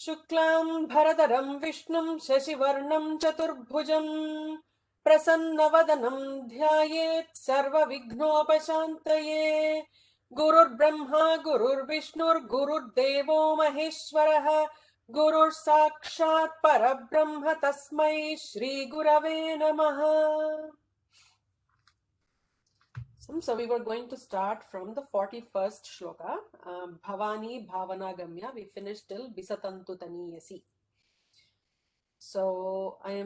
Shuklam Bharadaram Vishnum Shashivarnam Chaturbhujam Prasanna Dhyayet Sarva Vignopashantaye Gurur Brahma Gurur Vishnur Gurur Devo Maheshwaraha Gurur Sakshat Parabrahma Tasmai Shri Gurave Namaha. So we were going to start from the 41st shloka, Bhavani Bhavanagamya. We finished till Bisatantu Taniyasi. So I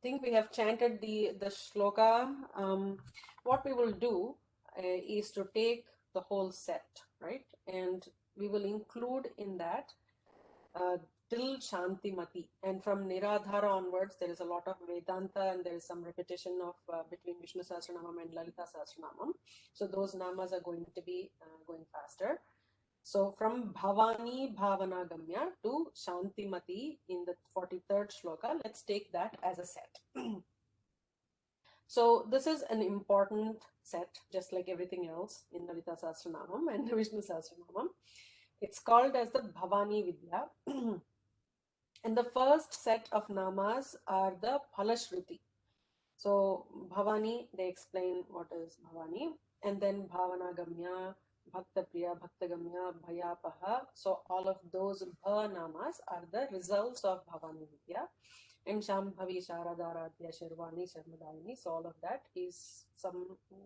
think we have chanted the shloka. What we will do is to take the whole set, right? And we will include in that till Shantimati, and from Niradhara onwards there is a lot of Vedanta and there is some repetition of between Vishnu Sahasranamam and Lalita Sahasranamam. So those namas are going to be going faster. So from Bhavani Bhavanagamya to Shantimati in the 43rd shloka, let's take that as a set. So this is an important set, just like everything else in Lalita Sahasranamam and Vishnu Sahasranamam. It's called as the Bhavani Vidya. And the first set of namas are the Phalashruti. So Bhavani, they explain what is Bhavani, and then Bhavanagamya, Bhaktapriya, Bhaktagamya, Bhayapaha. So all of those Bha namas are the results of Bhavani Vidya. And Shambhavi, Sharadaradhya, Sharvani, Sharmadayini. So all of that is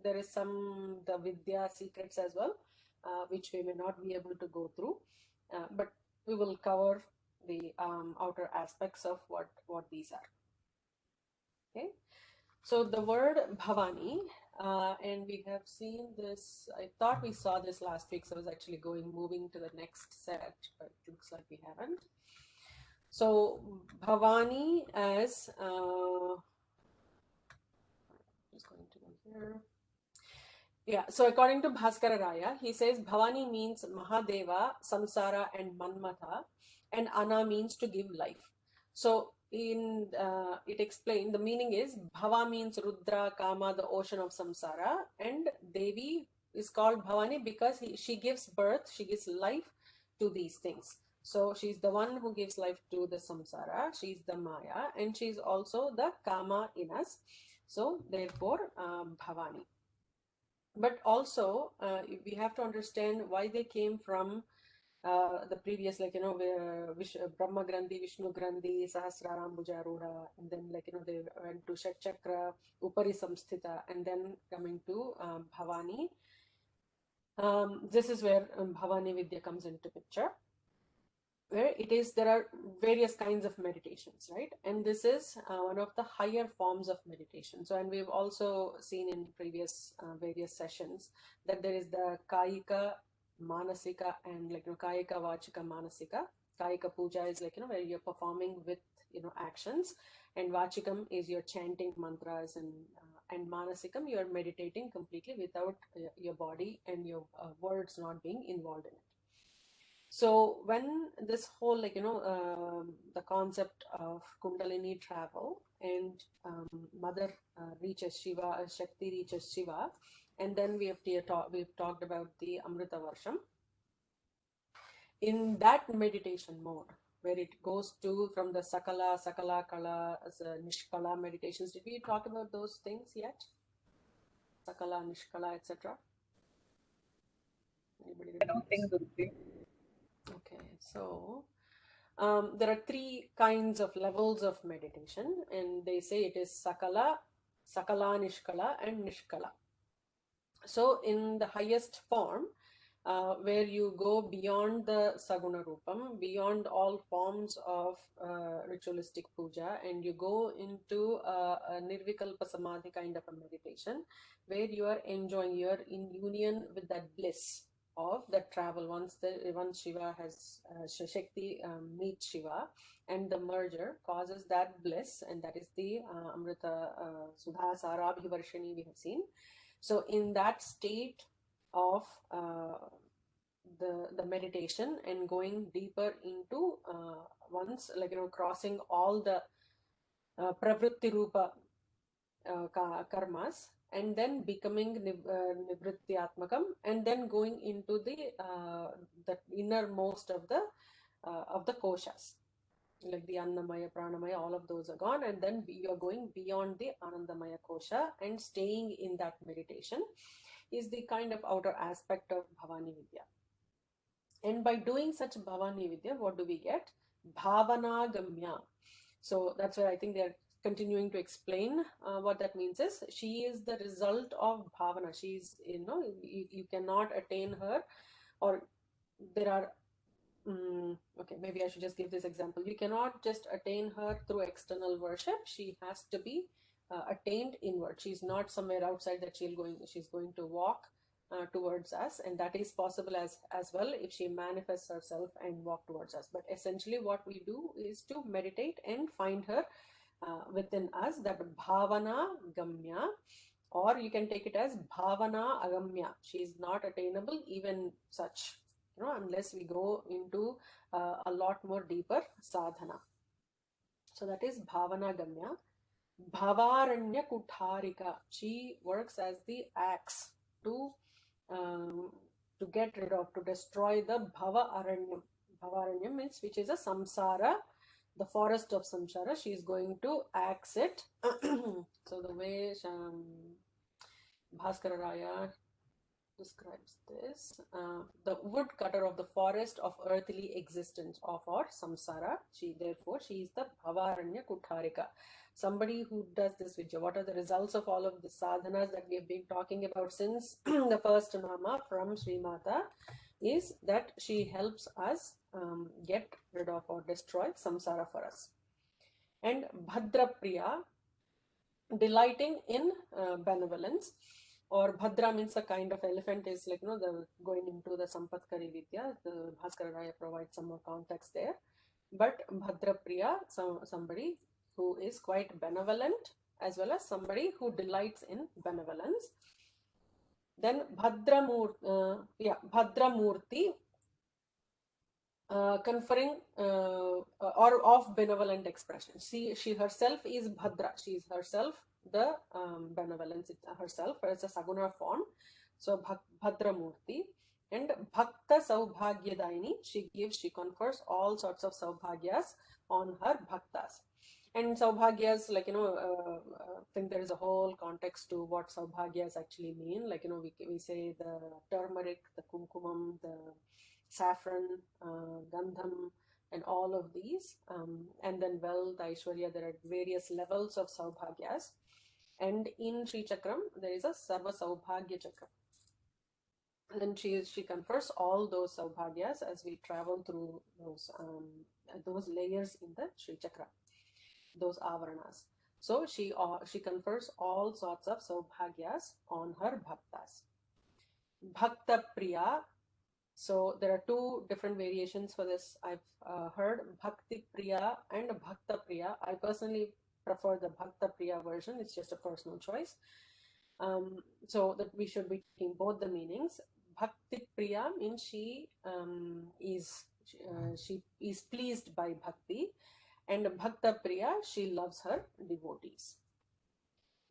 there is some the Vidya secrets as well, which we may not be able to go through, but we will cover the outer aspects of what these are. Okay, so the word Bhavani, and we have seen this, I thought we saw this last week, so I was actually moving to the next set, but it looks like we haven't. So Bhavani as just going to go here. Yeah, so according to Bhaskara Raya, he says Bhavani means Mahadeva, Samsara and Manmatha, and Ana means to give life. So in it explained, the meaning is Bhava means Rudra, Kama, the ocean of Samsara, and Devi is called Bhavani because she gives birth, she gives life to these things. So she's the one who gives life to the Samsara, she's the Maya, and she's also the Kama in us. So therefore, Bhavani. But also, we have to understand why they came from the previous, like, Brahma Grandhi, Vishnu Grandhi, Sahasraram Bhujaruda, and then, like, they went to Shat Chakra, Upari Samsthita, and then coming to Bhavani. This is where Bhavani Vidya comes into picture, where there are various kinds of meditations, right? And this is one of the higher forms of meditation. So, and we've also seen in previous various sessions that there is the Kayika, Manasika, and Kayika, Vachika, Manasika. Kayika puja is where you're performing with actions, and Vachikam is you're chanting mantras, and Manasikam you're meditating completely without your body and your words not being involved in it. So when this whole the concept of Kundalini travel and Mother reaches Shiva, Shakti reaches Shiva, and then we've talked about the Amrita Varsham. In that meditation mode, where it goes to from the Sakala, Kala, Nishkala meditations. Did we talk about those things yet? Sakala, Nishkala, etc. Anybody? I don't think so. Okay, so there are three kinds of levels of meditation, and they say it is Sakala, Nishkala, and Nishkala. So in the highest form, where you go beyond the Saguna Rupam, beyond all forms of ritualistic puja, and you go into a Nirvikalpa Samadhi kind of a meditation, where you are enjoying, you're in union with that bliss of that travel. Once Shiva has Shakti meets Shiva, and the merger causes that bliss, and that is the Amrita Sudha Sarabhivarshini we have seen. So in that state of the meditation and going deeper into once crossing all the pravritti rupa karmas, and then becoming nivritti atmakam, and then going into the innermost of the of the koshas, like the Annamaya, Pranamaya, all of those are gone, and then you are going beyond the Anandamaya kosha and staying in that meditation is the kind of outer aspect of Bhavani Vidya. And by doing such Bhavani Vidya, what do we get? Bhavana Gamya. So that's where I think they're continuing to explain what that means is she is the result of Bhavana. She's, you cannot attain her, or there are okay, maybe I should just give this example. You cannot just attain her through external worship. She has to be attained inward. She's not somewhere outside that she's going to walk towards us, and that is possible as well if she manifests herself and walk towards us. But essentially what we do is to meditate and find her within us, that bhavana gamya, or you can take it as bhavana agamya. She is not attainable even such, unless we go into a lot more deeper sadhana. So that is Bhavana Gamya. Bhavaranya Kutharika. She works as the axe to get rid of, to destroy the Bhava Aranyam. Bhava Aranyam means which is a samsara, the forest of samsara. She is going to axe it. So the way Bhaskara Raya describes this, the woodcutter of the forest of earthly existence of our samsara. Therefore she is the Bhavaranya Kutharika, somebody who does this Vidya. What are the results of all of the sadhanas that we have been talking about since the first nama from Srimata is that she helps us get rid of or destroy samsara for us. And Bhadra Priya, delighting in benevolence. Or Bhadra means a kind of elephant, is like, the going into the Sampatkari Vidya. The Bhaskara Raya provides some more context there. But Bhadra Priya, somebody who is quite benevolent, as well as somebody who delights in benevolence. Then Bhadramurti, conferring or of benevolent expression. She herself is Bhadra. She is herself the benevolence herself as a Saguna form. So Bhadramurti. And Bhakta Saubhagyadaini, she confers all sorts of Saubhagyas on her Bhaktas. And Saubhagyas, like, I think there is a whole context to what Saubhagyas actually mean. Like, we say the turmeric, the kumkumam, the saffron, gandham, and all of these. And then wealth, Aishwarya, there are various levels of Saubhagyas. And in Sri Chakram, there is a Sarva Saubhagya Chakram. And she confers all those Saubhagyas as we travel through those layers in the Sri Chakra, those avaranas. So she confers all sorts of Saubhagyas on her Bhaktas. Bhakta Priya. So there are two different variations for this. I've heard Bhakti Priya and Bhakta Priya. I personally prefer the Bhakta Priya version. It's just a personal choice. So that we should be taking both the meanings. Bhakti Priya means she is pleased by Bhakti, and Bhakta Priya, she loves her devotees.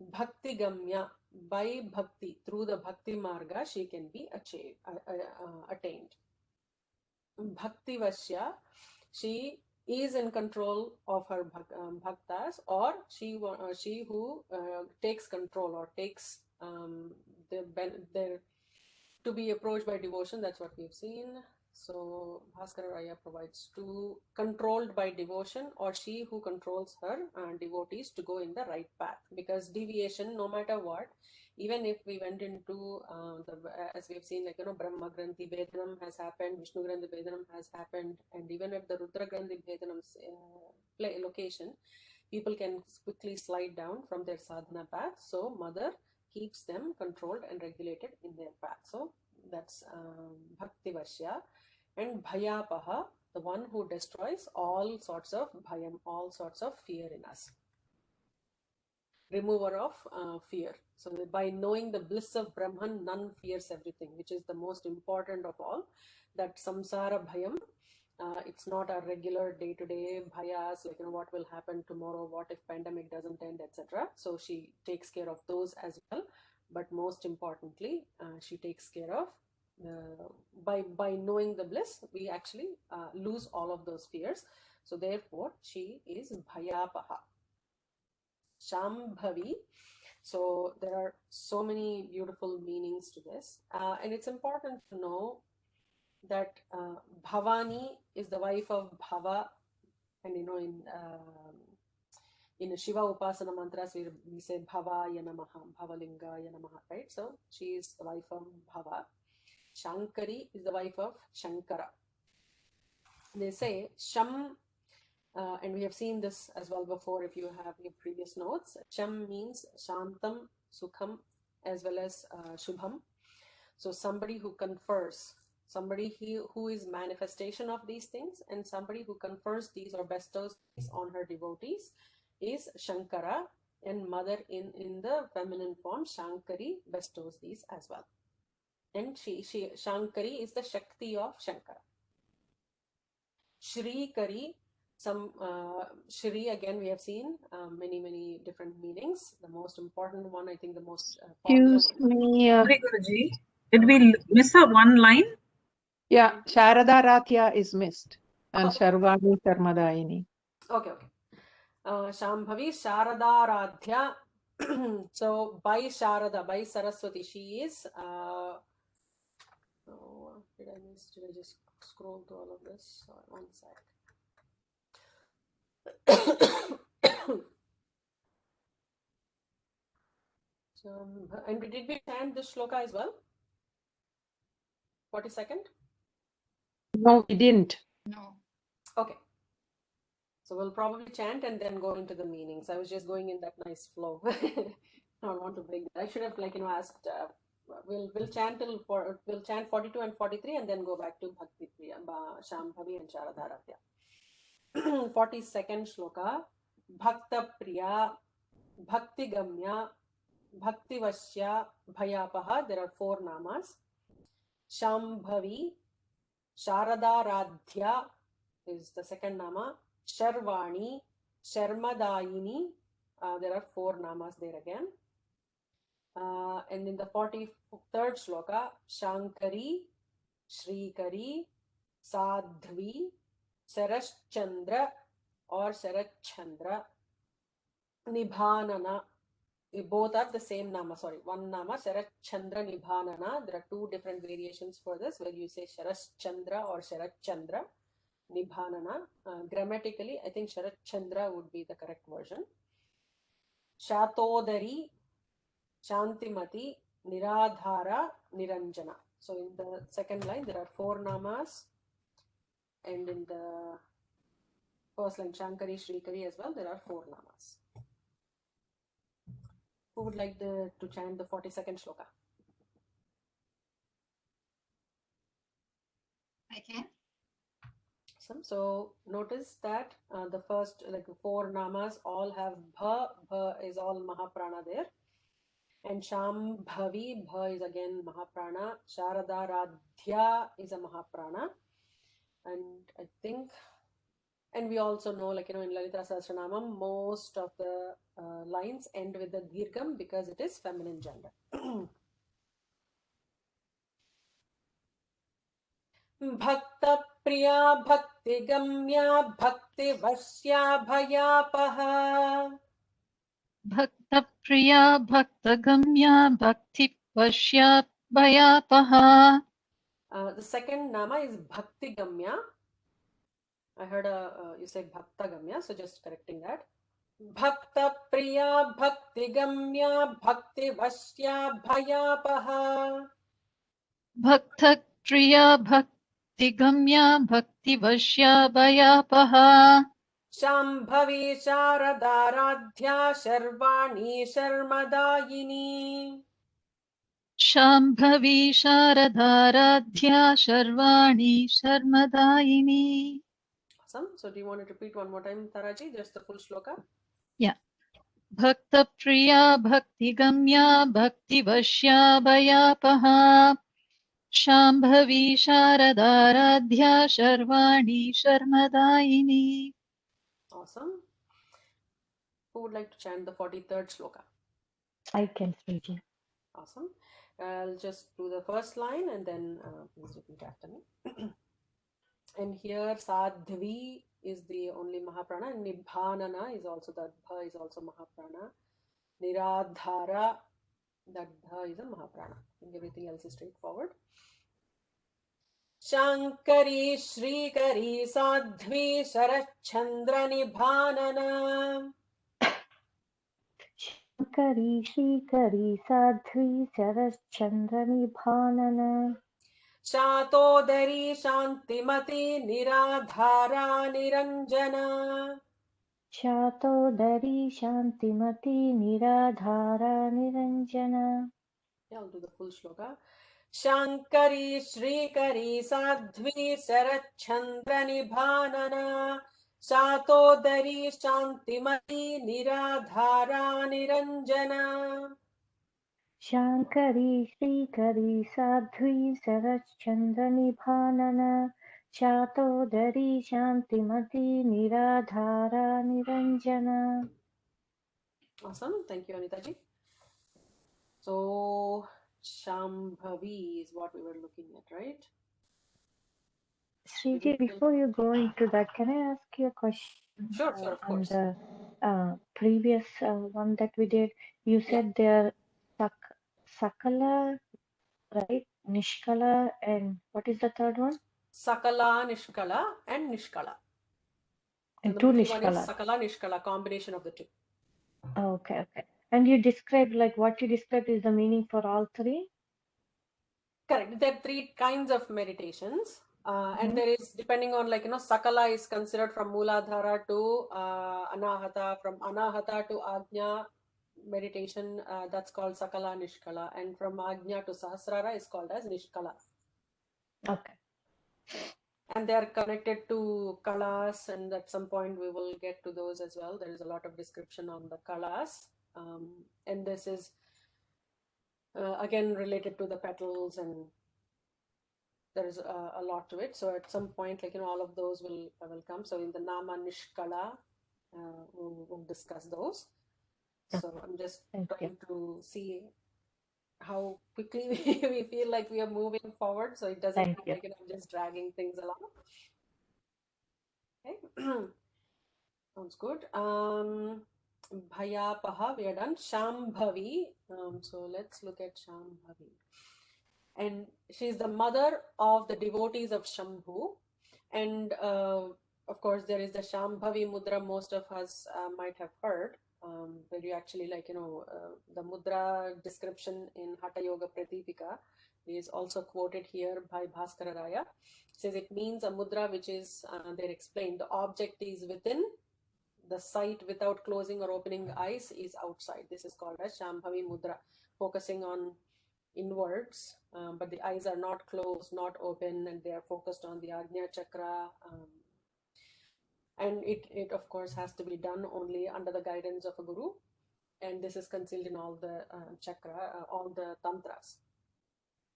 Bhakti Gamya, by Bhakti, through the Bhakti Marga, she can be attained. Bhakti Vasya, she is in control of her bhaktas, or she who takes control or takes their to be approached by devotion. That's what we've seen. So Bhaskara Raya provides two: controlled by devotion, or she who controls her devotees to go in the right path. Because deviation, no matter what, even if we went into as we've seen, like, Brahma Granthi Vedanam has happened, Vishnu Granthi Vedanam has happened, and even if the Rudra Granthi Vedanam's location, people can quickly slide down from their sadhana path. So Mother keeps them controlled and regulated in their path. So that's Bhakti Vasya. And Bhayapaha, the one who destroys all sorts of bhayam, all sorts of fear in us. Remover of fear. So by knowing the bliss of Brahman, none fears everything, which is the most important of all. That samsara bhayam, it's not a regular day-to-day bhayas, like, what will happen tomorrow, what if pandemic doesn't end, etc. So she takes care of those as well. But most importantly, she takes care of by knowing the bliss, we actually lose all of those fears. So therefore, she is Bhayapaha. Shambhavi. So there are so many beautiful meanings to this, and it's important to know that Bhavani is the wife of Bhava, and in Shiva Upasana mantras we say Bhavaya Namaha, Bhavalingaya Namaha, right? So she is the wife of Bhava. Shankari is the wife of Shankara. They say Sham, and we have seen this as well before if you have your previous notes. Sham means Shantam, Sukham, as well as Shubham. So somebody who confers, somebody who is manifestation of these things, and somebody who confers these or bestows these on her devotees is Shankara, and mother in the feminine form, Shankari, bestows these as well. And Shankari is the Shakti of Shankara. Shri Kari, Shri, again we have seen many different meanings. The most important one, I think the most popular Excuse me. Sorry, Guruji. Did we miss a one line? Yeah, Sharada Rathya is missed. And Sharvani Sarmadaini. Okay. Shambhavi Sharadaradhya. So by Sharada, by Saraswati, she is did I just scroll through all of this? One sec. And did we chant this shloka as well? 42nd? No, we didn't. No. Okay. So we'll probably chant and then go into the meanings. I was just going in that nice flow. I don't want to break that. I should have asked. We'll chant we'll chant 42 and 43 and then go back to Bhakti Priya, Shambhavi and Sharadaratya. 42nd shloka. Bhakta Priya, Bhakti Gamya, Bhakti Vasya, Bhayapaha. There are 4 namas. Shambhavi, Sharadaradhya is the second nama. Sharvani, Sharmadayini, there are 4 namas there again. And in the 43rd shloka, Shankari, Shrikari, Sadhvi, Sarashchandra or Sarachandra, Nibhanana. Both are the same nama, one nama, Sarachandra Nibhanana. There are 2 different variations for this, where you say Sharashchandra or Sarachandra. Nibhanana. Grammatically, I think Sharat Chandra would be the correct version. Shatodari, Shantimati, Niradhara, Niranjana. So in the second line, there are 4 namas. And in the first line, Shankari, Shrikari as well, there are 4 namas. Who would like to chant the 42nd shloka? I can. So notice that the first 4 namas all have bha. Bha is all Mahaprana there. And Shambhavi, bha is again Mahaprana. Sharadaradhya is a Mahaprana. And I think, and we also know in Lalita Sahasranamam, most of the lines end with the Dirgham because it is feminine gender. Bhakta Priya Bhakti Gamya Bhakti Vasya Bhayapaha. Bhakta Priya Bhakta Gamya Bhakti Vashya Bhayapaha. The second nama is Bhakti Gamya. I heard you say Bhakta Gamya, so just correcting that. Bhakta Priya Bhakti Gamya Bhakti Vasya Bhayapaha. Bhakta Priya Bhakti Gamya Bhakti Vashya Bhayapaha. Shambhavi Sharadaradhya Sharvani Sharmadayini. Shambhavi Sharadaradhya Sharvani Sharmadayini. Awesome. So do you want to repeat one more time, Taraji? Just the full shloka? Yeah. Bhakta Priya Bhakti Gamya Bhakti Vashya Bhayapaha. Shambhavi Sharadaradhya Sharvani Sharmadayini. Awesome. Who would like to chant the 43rd shloka? I can, Sriji. Awesome. I'll just do the first line and then please repeat after me. And here Sadhvi is the only Mahaprana, and Nibhanana is also, that Bha is also Mahaprana. Niradhara, that Dha is a Mahaprana. I think everything else is straightforward. Shankari Shrikari Sadhvi Sharachandra Nibhanana Shankari Shrikari Sadhvi Sharachandra Nibhanana Shatodari Shantimati Niradhara Niranjana. Shatodari Shantimati Niradhara Niranjana. Yeah, I'll do the full shloka. Shankari Shrikari Sadhvi Sarachandra Nibhanana Shatodari Shantimati Niradhara Niranjana. Shankari Shrikari Sadhvi Sarachandra Nibhanana Shatodari Shantimati Niradhara Niranjana. Awesome. Thank you, Anitaji. So, Shambhavi is what we were looking at, right? Sriji, before you go into that, can I ask you a question? Sure, of On course. the previous one that we did, you said they're Sakala, right? Nishkala, and what is the third one? Sakala, Nishkala, and Nishkala. And the two middle one is Nishkala. Sakala, Nishkala, combination of the two. Oh, okay. And you described, like, what you described is the meaning for all three? Correct. There are three kinds of meditations. And there is, depending on, like, Sakala is considered from Mooladhara to Anahata, from Anahata to Ajna meditation, that's called Sakala Nishkala. And from Ajna to Sahasrara is called as Nishkala. Okay. And they are connected to Kalas, and at some point we will get to those as well. There is a lot of description on the Kalas. And this is again related to the petals, and there is a lot to it. So at some point, like, all of those will come. So in the Nama Nishkala, we'll discuss those. So I'm just trying to see how quickly we feel like we are moving forward, so it doesn't feel like I'm just dragging things along. Okay. Sounds good. Bhayapaha, we are done. Shambhavi. So let's look at Shambhavi. And she's the mother of the devotees of Shambhu. And of course, there is the Shambhavi Mudra most of us might have heard, where you actually, like, the Mudra description in Hatha Yoga Pratipika is also quoted here by Bhaskara Raya. It says it means a mudra which is, they're explained, the object is within, the sight without closing or opening eyes is outside. This is called as Shambhavi Mudra, focusing on inwards, but the eyes are not closed, not open, and they are focused on the Ajna Chakra. And it of course has to be done only under the guidance of a guru. And this is concealed in all the chakra, all the tantras.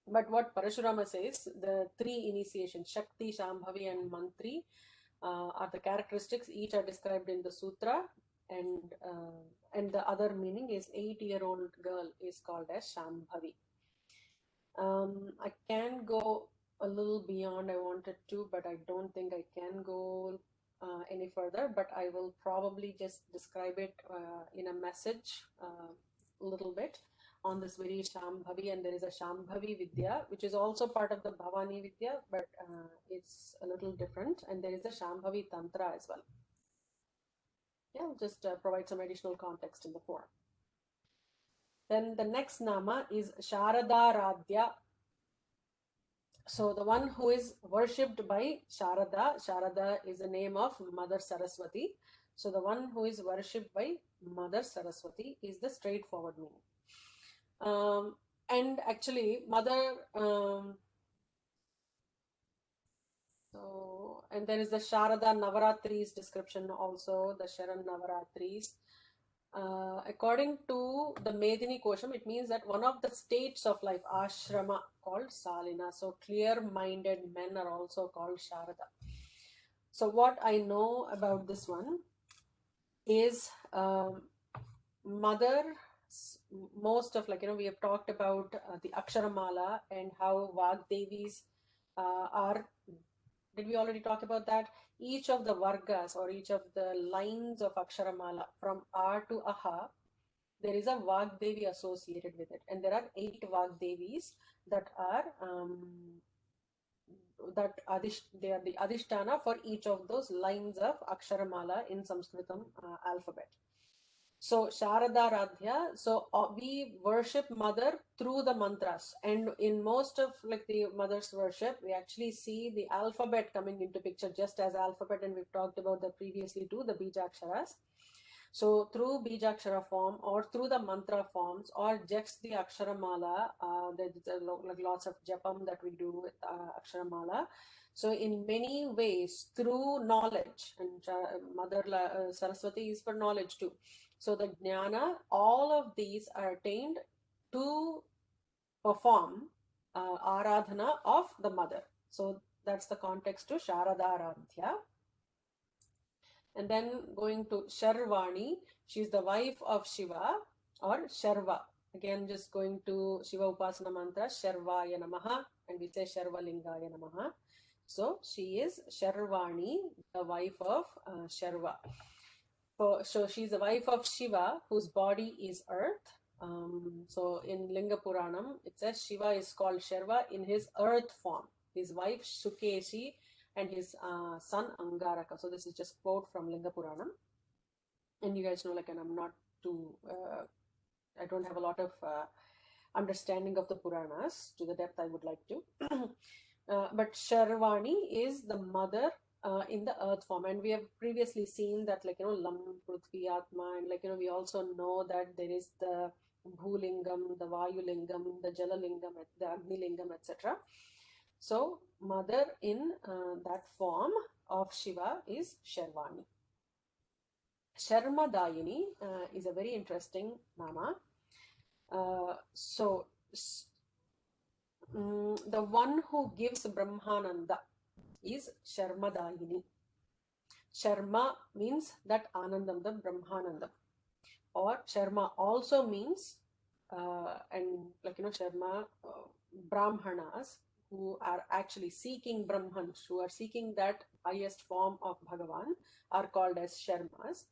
But what Parashurama says, the three initiations, Shakti, Shambhavi, and Mantri, are the characteristics. Each are described in the sutra, and the other meaning is 8-year-old girl is called as Shambhavi. I can go a little beyond I wanted to, but I don't think I can go any further, but I will probably just describe it in a message a little bit on this very Shambhavi. And there is a Shambhavi Vidya, which is also part of the Bhavani Vidya, but it's a little different. And there is the Shambhavi Tantra as well. Yeah, I'll just provide some additional context in the form. Then the next Nama is Sharadaradhya. So the one who is worshipped by Sharada. Sharada is the name of Mother Saraswati. So the one who is worshipped by Mother Saraswati is the straightforward meaning. And actually, Mother, and there is the Sharada Navaratris description also, the Sharan Navaratris. According to the Medini Kosham, it means that one of the states of life, ashrama, called Salina. So clear-minded men are also called Sharada. So what I know about this one is Mother most of, like, we have talked about the Aksharamala and how Vagdevis are. Did we already talk about that? Each of the Vargas, or each of the lines of Aksharamala from A to Aha, there is a Vagdevi associated with it. And there are 8 Vagdevis that are they are the Adhishtana for each of those lines of Aksharamala in Sanskritam alphabet. So Sharada Radhya, so we worship mother through the mantras, and in most of, like, the mother's worship, we actually see the alphabet coming into picture, just as alphabet, and we've talked about that previously too, the Bijaksharas. So through Bijakshara form or through the mantra forms or just the Aksharamala, there's like lots of japam that we do with Aksharamala. So in many ways, through knowledge, and Mother Saraswati is for knowledge too. So the jnana, all of these are attained to perform aradhana of the mother. So that's the context to Sharadaradhya. And then going to Sharvani, she's the wife of Shiva, or Sharva. Again, just going to Shiva Upasana mantra, Sharvaya Namaha, and we say Sharvalingaya Namaha. So she is Sharvani, the wife of Sharva. So she's the wife of Shiva, whose body is earth. So in Linga Puranam, it says Shiva is called Sharva in his earth form. His wife Sukeshi and his son Angaraka. So this is just quote from Linga Puranam. And you guys know, like, and I'm not too, I don't have a lot of understanding of the Puranas to the depth I would like to. But Sharvani is the mother in the earth form, and we have previously seen that, like, Lam, Prithvi, Atma, and, like, we also know that there is the Bhulingam, the Vayulingam, the Jalalingam, the Agnilingam, etc. So mother in that form of Shiva is Sharvani. Sharmadayini is a very interesting nama. The one who gives Brahmananda is Sharmadayini. Sharma means that Anandam, the Brahmanandam. Or Sharma also means, and, like, Sharma, Brahmanas who are actually seeking Brahman, who are seeking that highest form of Bhagavan, are called as Sharmas.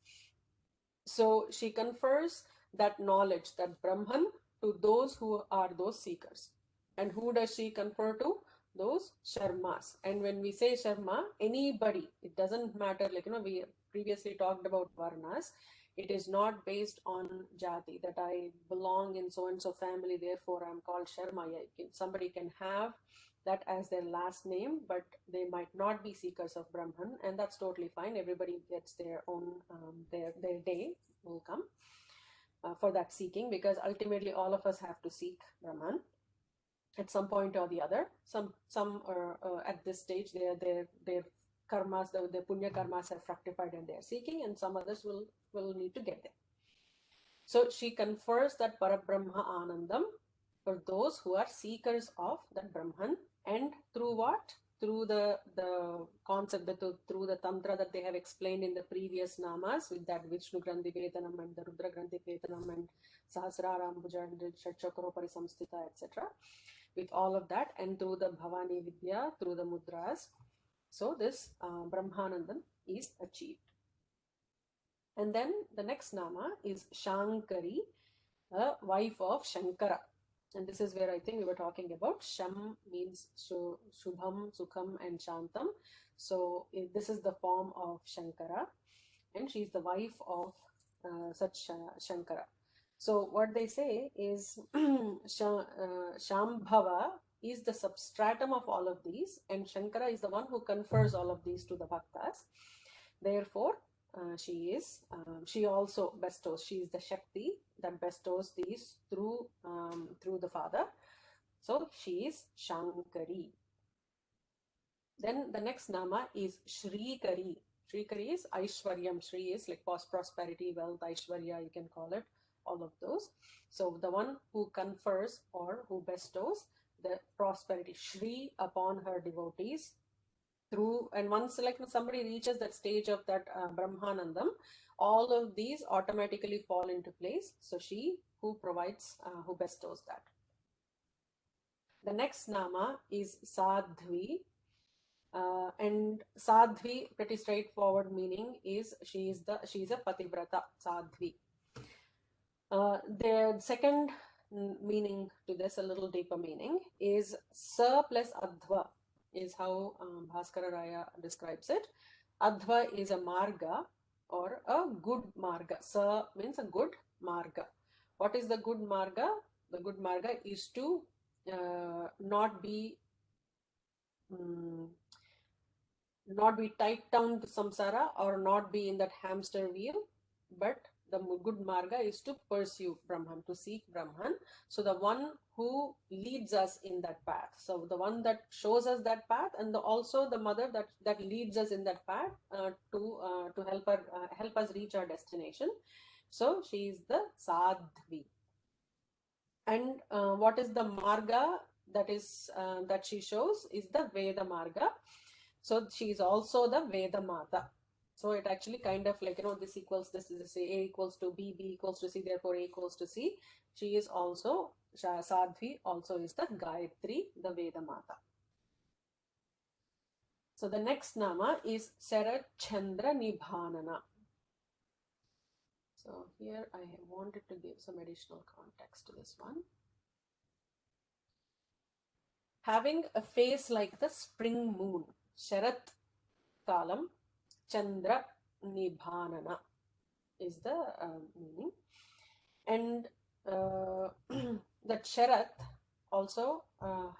So she confers that knowledge, that Brahman, to those who are those seekers. And who does she confer to? Those Sharmas. And when we say Sharma, anybody, it doesn't matter, like, we previously talked about Varnas. It is not based on Jati, that I belong in so and so family, therefore I'm called Sharma. Somebody can have that as their last name, but they might not be seekers of Brahman, and that's totally fine. Everybody gets their own, their day will come for that seeking, because ultimately all of us have to seek Brahman at some point or the other. Some are at this stage, their karmas, their punya karmas have fructified and they are seeking, and some others will need to get there. So she confers that Parabrahma Anandam for those who are seekers of that Brahman, and through what? Through the concept, through the tantra that they have explained in the previous namas, with that Vishnu Grandhi Vedanam and the Rudra Grandhi Vedanam and Sahasranamam and Shatchakro Parisamstita, etc. With all of that, and through the Bhavani Vidya, through the mudras. So this Brahmanandam is achieved. And then the next nama is Shankari, wife of Shankara. And this is where I think we were talking about. Sham means Shubham, Sukham, and Shantam. So this is the form of Shankara, and she's the wife of such Shankara. So what they say is Shambhava is the substratum of all of these, and Shankara is the one who confers all of these to the bhaktas. Therefore, she also bestows. She is the Shakti that bestows these through the father. So she is Shankari. Then the next nama is Shrikari. Shrikari is Aishwaryam. Shri is like prosperity, wealth, Aishwarya, you can call it, all of those. So the one who confers or who bestows the prosperity, Shri, upon her devotees through, and once, like, somebody reaches that stage of that Brahmanandam, all of these automatically fall into place. So she who provides, who bestows that. The next nama is Sadhvi. And Sadhvi, pretty straightforward meaning is she is a Pativrata, Sadhvi. The second meaning to this, a little deeper meaning, is Sa plus Adhva, is how Bhaskara Raya describes it. Adhva is a marga or a good marga. Sa means a good marga. What is the good marga? The good marga is to not be tied down to samsara or not be in that hamster wheel, but the good marga is to pursue Brahman, to seek Brahman. So the one who leads us in that path, so the one that shows us that path, and also the mother that leads us in that path to help us reach our destination. So she is the Sadhvi. And what is the marga that she shows is the Veda marga. So she is also the Veda Mata. So it actually kind of like, this equals this, A equals to B, B equals to C, therefore A equals to C. She is also, Sadhvi also is the Gayatri, the Veda Mata. So the next nama is Sarat Chandra Nibhanana. So here I wanted to give some additional context to this one. Having a face like the spring moon, Sharat Kalam, Chandra Nibhanana is the meaning. And that Sharat also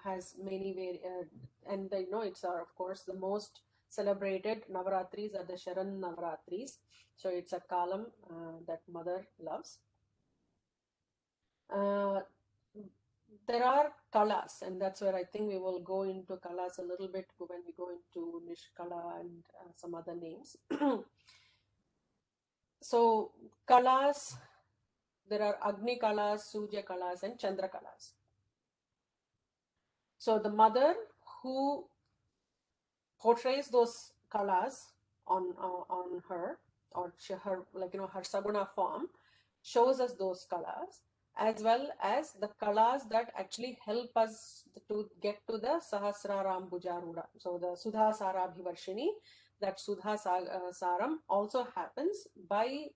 has many and it's of course the most celebrated Navaratris are the Sharan Navaratris. So it's a kalam that mother loves. There are kalas, and that's where I think we will go into kalas a little bit when we go into Nishkala and some other names. So kalas, there are Agni kalas, Surya kalas, and Chandra kalas. So the mother who portrays those kalas on her, or her her saguna form, shows us those kalas, as well as the kalas that actually help us to get to the Sahasraram Bhujaruda. So the Sudha Sarabhivarshini, that Sudha Saram also happens by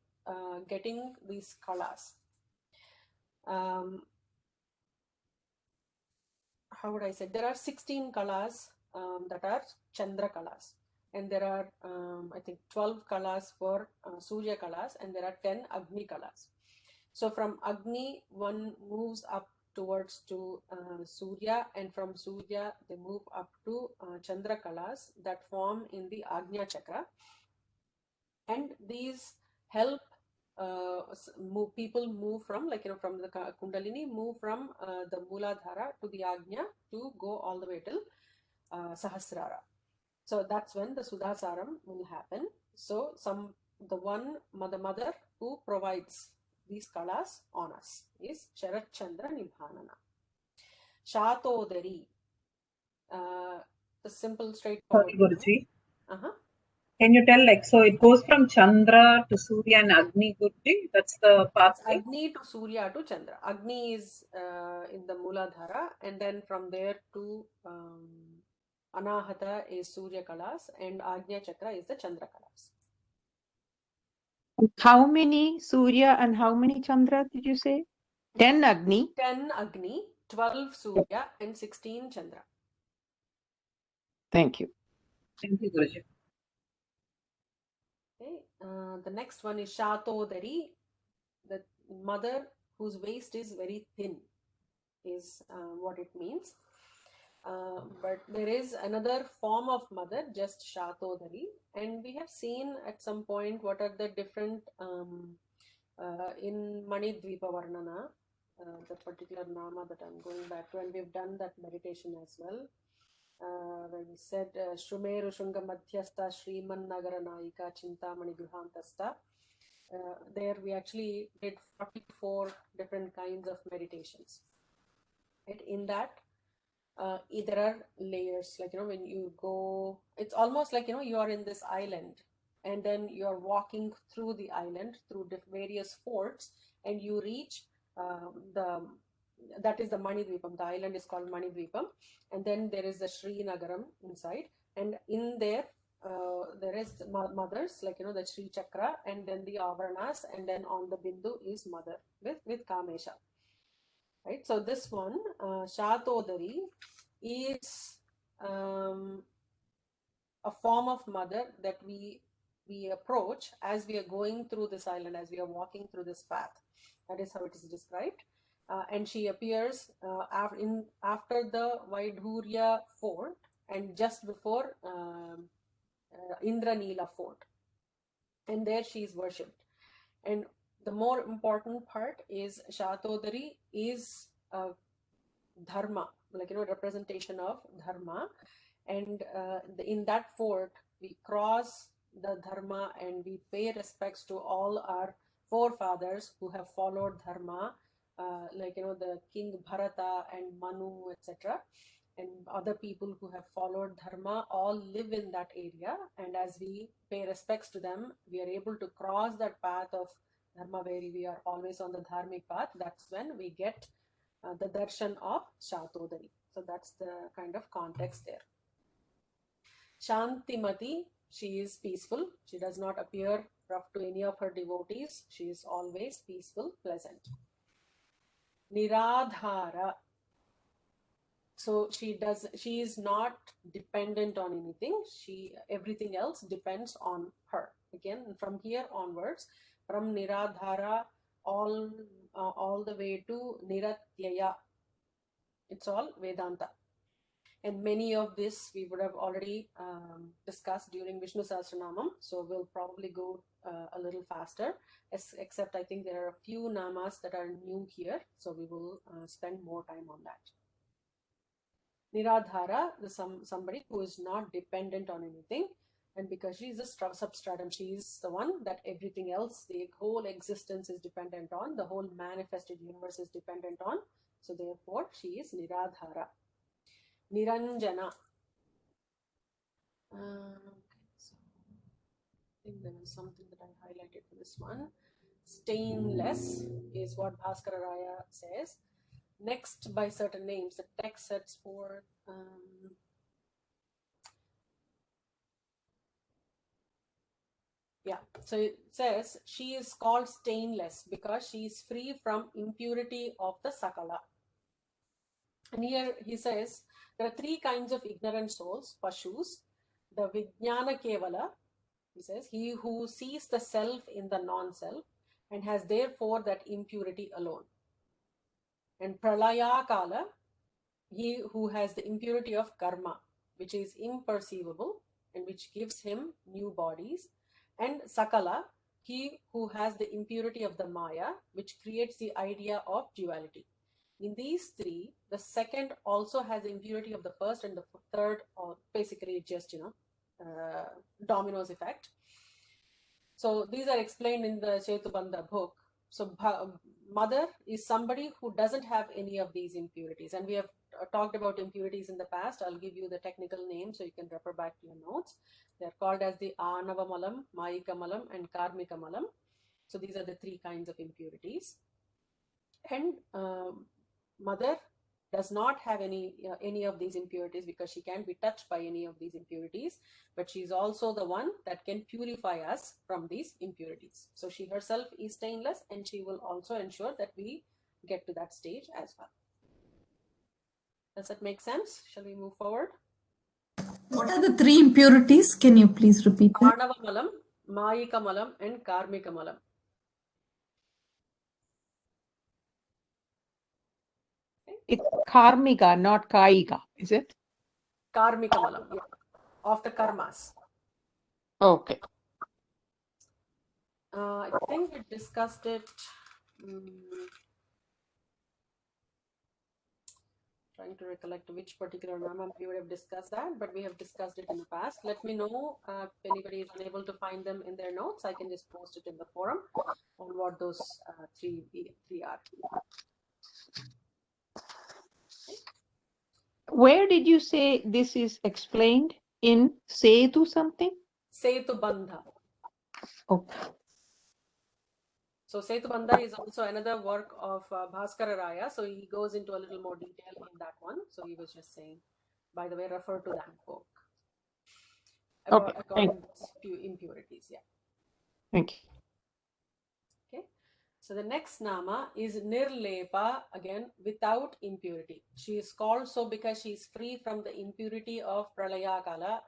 getting these kalas. How would I say? There are 16 kalas that are Chandra kalas, and there are I think 12 kalas for Surya kalas, and there are 10 Agni kalas. So from Agni, one moves up towards to Surya, and from Surya they move up to Chandra kalas that form in the Agnya Chakra, and these help people move from from the Kundalini, move from the Mooladhara to the Agnya to go all the way till Sahasrara. So that's when the Sudhasaram will happen. So the mother who provides these kalas on us is Sharat Chandra Nibhanana. Shatodari, the simple straightforward. Sorry, Guruji. Uh-huh. Can you tell, so it goes from Chandra to Surya and Agni, Guruji? That's the pathway? Agni to Surya to Chandra. Agni is in the Mooladhara, and then from there to Anahata is Surya Kalas, and Agnya Chakra is the Chandra Kalas. How many Surya and how many Chandra did you say? 10 Agni? 10 Agni, 12 Surya, and 16 Chandra. Thank you. Thank you, Guruji. Okay. The next one is Shatodari, the mother whose waist is very thin is what it means. But there is another form of mother, just Shatodari, and we have seen at some point what are the different in Manidvipa Varnana, the particular nama that I'm going back to, and we've done that meditation as well. When we said Shrumeru Shunga Madhyastha Shriman Nagara Naika Chintamani Gruhantasta, there we actually did 44 different kinds of meditations. And in that, there are layers, when you go, it's almost like you are in this island, and then you are walking through the island through various forts, and you reach that is the Manidvipam. The island is called Manidvipam, and then there is the Srinagaram inside, and in there there is mothers, like the Sri Chakra, and then the Avaranas, and then on the Bindu is mother with Kamesha. Right. So this one, Shatodari, is a form of mother that we approach as we are going through this island, as we are walking through this path. That is how it is described. And she appears after the Vaidhurya fort and just before Indranila fort. And there she is worshipped. And the more important part is Shatodari is Dharma, like representation of Dharma. And in that fort, we cross the Dharma and we pay respects to all our forefathers who have followed Dharma, like the King Bharata and Manu, etc. And other people who have followed Dharma all live in that area. And as we pay respects to them, we are able to cross that path of Dharma where we are always on the Dharmic path. That's when we get the darshan of Shatodari. So that's the kind of context there. Shantimati, she is peaceful. She does not appear rough to any of her devotees. She is always peaceful, pleasant. Niradhara. So she is not dependent on anything. Everything else depends on her. Again, from here onwards, from Niradhara all the way to Niratyaya, it's all Vedanta. And many of this we would have already discussed during Vishnu Sahasranamam. So we'll probably go a little faster, except I think there are a few namas that are new here. So we will spend more time on that. Niradhara, somebody who is not dependent on anything. And because she is a substratum, she is the one that everything else, the whole existence is dependent on, the whole manifested universe is dependent on. So therefore, she is Niradhara. Niranjana. So I think there was something that I highlighted for this one. Stainless is what Bhaskara Raya says. Next, by certain names, the text sets forth. So it says she is called stainless because she is free from impurity of the Sakala. And here he says there are three kinds of ignorant souls, Pashus, the Vijnana Kevala, he says, he who sees the self in the non-self and has therefore that impurity alone. And Pralaya Kala, he who has the impurity of karma, which is imperceivable and which gives him new bodies. And Sakala, he who has the impurity of the Maya, which creates the idea of duality. In these three, the second also has the impurity of the first, and the third, or basically just, dominoes effect. So these are explained in the Chetubandha book. So mother is somebody who doesn't have any of these impurities. And we have talked about impurities in the past. I'll give you the technical name so you can refer back to your notes. They're called as the Anavamalam, Mayikamalam, and Karmikamalam. So these are the three kinds of impurities. And mother does not have any of these impurities because she can't be touched by any of these impurities, but she's also the one that can purify us from these impurities. So she herself is stainless, and she will also ensure that we get to that stage as well. Does that make sense? Shall we move forward? What are the three impurities? Can you please repeat that? Anavamalam, Mayikamalam, and Karmikamalam. It's karmika, not kaika, is it? Karmikamalam, yeah, of the karmas. Okay. I think we discussed it. Trying to recollect which particular nama we would have discussed that, but we have discussed it in the past. Let me know if anybody is unable to find them in their notes. I can just post it in the forum on what those three are. Where did you say this is explained? In Setu something? Setubandha. Okay. So Setubandha is also another work of Bhaskara Raya. So he goes into a little more detail in that one. So he was just saying, by the way, refer to that book. Okay, According to impurities, yeah. thank you. Okay. So the next nama is Nirlepa, again without impurity. She is called so because she is free from the impurity of Pralaya Kala,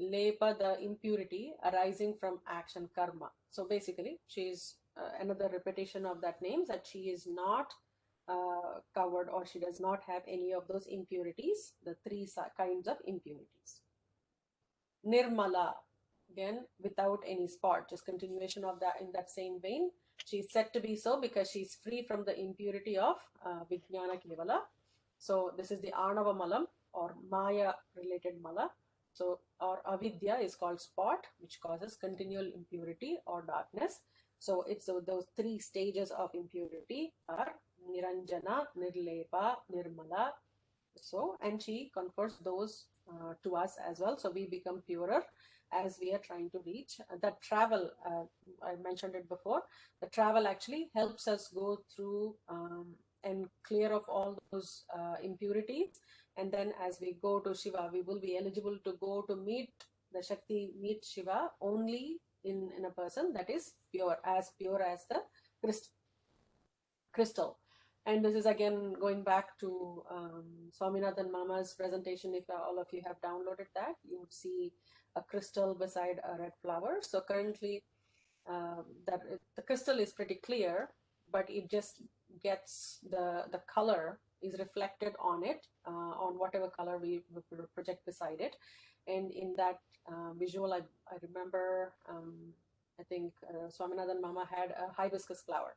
Lepa, the impurity arising from action karma. So basically, she is another repetition of that name, that she is not covered, or she does not have any of those impurities, the three kinds of impurities. Nirmala, again without any spot, just continuation of that in that same vein. She is said to be so because she is free from the impurity of Vijnana Kevala. So this is the Anava Malam or Maya related Mala. So or Avidya is called spot, which causes continual impurity or darkness. So it's those three stages of impurity are Niranjana, Nirlepa, Nirmala. So, and she confers those to us as well. So we become purer as we are trying to reach that travel. I mentioned it before. The travel actually helps us go through and clear of all those impurities. And then as we go to Shiva, we will be eligible to go to meet the Shakti, meet Shiva only in a person that is pure as the crystal. And this is again going back to Swaminathan Mama's presentation. If all of you have downloaded that, you would see a crystal beside a red flower. So currently the crystal is pretty clear, but it just gets the color is reflected on it, on whatever color we project beside it. And in that visual, I remember, I think Swaminathan Mama had a hibiscus flower.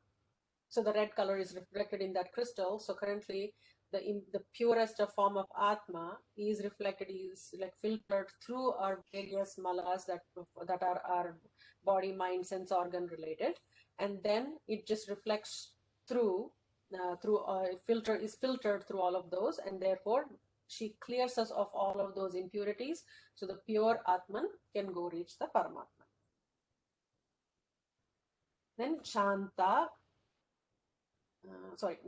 So the red color is reflected in that crystal. So currently the purest form of Atma is reflected, is like filtered through our various malas that are our body, mind, sense organ related. And then it just reflects through filtered through all of those. And therefore she clears us of all of those impurities. So the pure Atman can go reach the Paramatma. Then Shanta,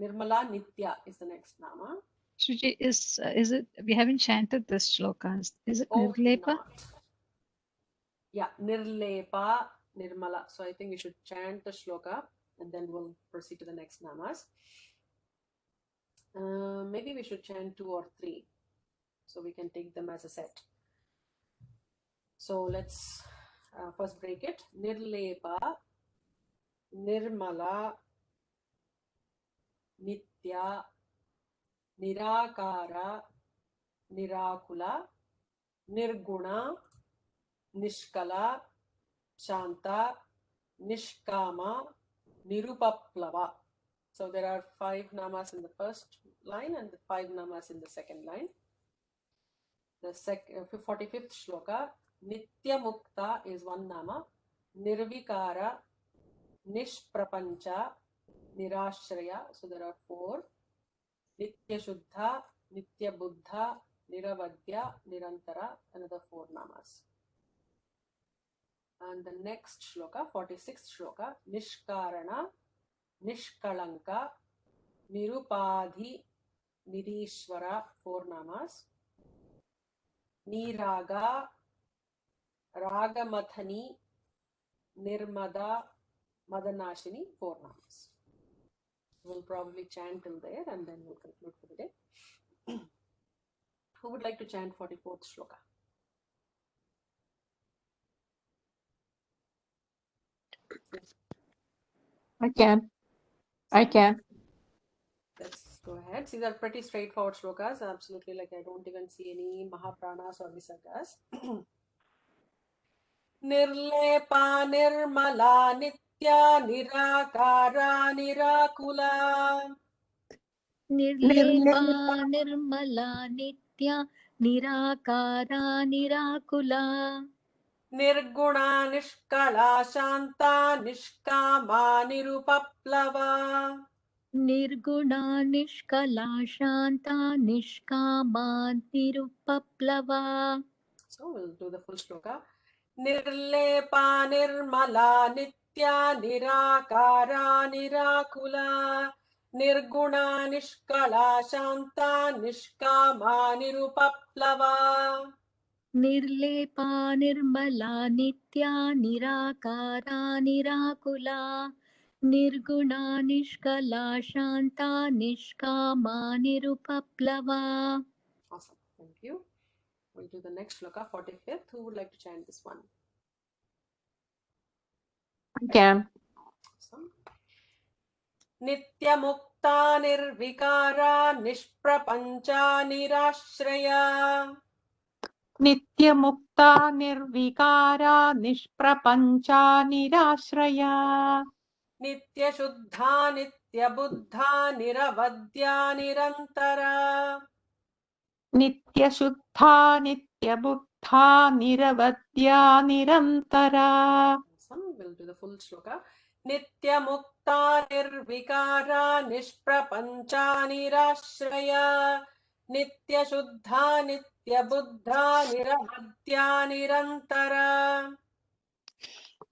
Nirmala Nitya is the next nama. Suji, is it, we haven't chanted this shloka. Is it Oh, Nirlepa? not. Yeah, Nirlepa, Nirmala. So I think we should chant the shloka and then we'll proceed to the next namas. Maybe we should chant 2 or 3 so we can take them as a set. So let's first break it. Nirlepa, Nirmala, Nitya, Nirakara, Nirakula, Nirguna, Nishkala, Shanta, Nishkama, Nirupaplava. So there are 5 namas in the first line and 5 namas in the second line. The 45th shloka, Nitya Mukta is 1 nama, Nirvikara, Nishprapancha, Nirashraya. So there are 4. Nitya Shuddha, Nitya Buddha, Niravadya, Nirantara, another 4 namas. And the next shloka, 46th shloka, Nishkarana, Nishkalanka, Nirupadhi, Nirishwara, 4 namas. Niraga, Ragamathani, Nirmada, Madanashini, 4 namas. We'll probably chant till there and then we'll conclude for the day. Who would like to chant 44th shloka? I can. Let's go ahead. These are pretty straightforward shlokas. Absolutely, like I don't even see any Mahapranas or Visargas. Nirlepa, Nirmala, Nitya, Nirakara, Nirakula. निर्लेपा Nirmala Nitya nirakara निराकुला Nirguna, Nishkala, Shanta, Nishkama, Nirupaplava. Nirguna निष्कला Shanta निष्कामा निरुपप्लवा. So we'll do the full shloka. Nirlepa, Nirmala, nitya nirakara nirakula nirguna nishkala shanta nishkama nirupaplava. निर्लेपा Nirmala Nitya nirakara निराकुला Nirguna निष्कला Shanta निष्कामा निरुपप्लवा. Awesome. Thank you. We'll do the next shloka, 45th. Who would like to chant this one? I can. Awesome. Nityamukta nirvikara nishprapancha nirashraya Nityamukta nirvikara nishprapancha nirashraya Nityashuddha nityabuddha niravadya nirantara. Nityashuddha nityabuddha niravadya nirantara. Awesome. We'll do the full shloka. Nityamukta nirvikara nishprapancha nirashraya Nityashuddha nityabuddha niravadya nirantara.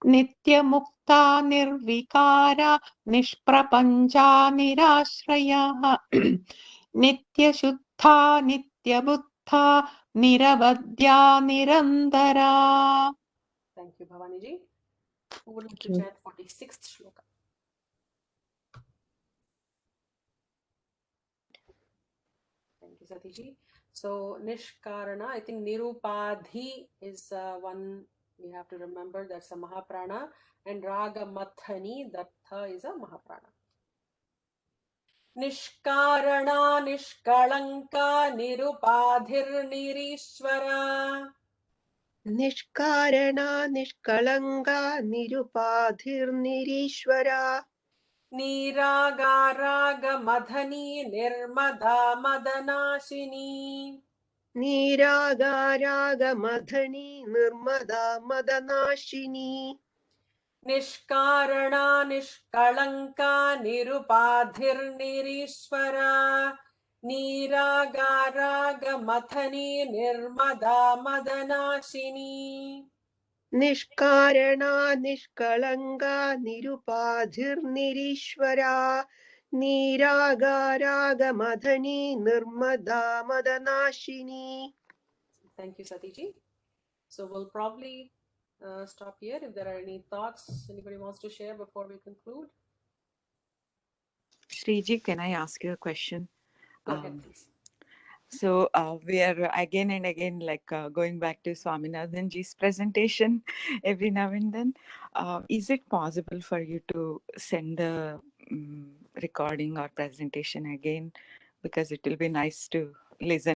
Nityamukta nirvikara nishprapancha nirashraya Nityashuddha nityabuddha niravadya nirantara. Thank you, Bhavani ji. Who would like to chant 46th shloka? Thank you, Satiji. So, Nishkarana, I think Nirupadhi is one we have to remember. That's a Mahaprana. And Raga Mathani, that tha is a Mahaprana. Nishkarana, Nishkalanka, Nirupadhir Nirishwara. निष्कारणा निष्कलङ्गा निरुपाधिर्निरीश्वरा Niraga Raga Madhani, Nirmada Madanashini. नीरागारागमधनी निर्मदा मदनाशिनी Nishkarana Nishkalanka Nirupadhirnirishwara Niragaraga Mathani Nirmada Madanashini. निष्कारणा निष्कलङ्गा निरुपाधिर्निरीश्वरा नीरागारागमधनी निर्मदा मदनाशिनी. Thank you, Satiji. So we'll probably stop here. If there are any thoughts anybody wants to share before we conclude. Sriji, can I ask you a question? Go ahead, please. So we are again and again going back to Swaminathan ji's presentation every now and then. Is it possible for you to send the recording or presentation again? Because it will be nice to listen.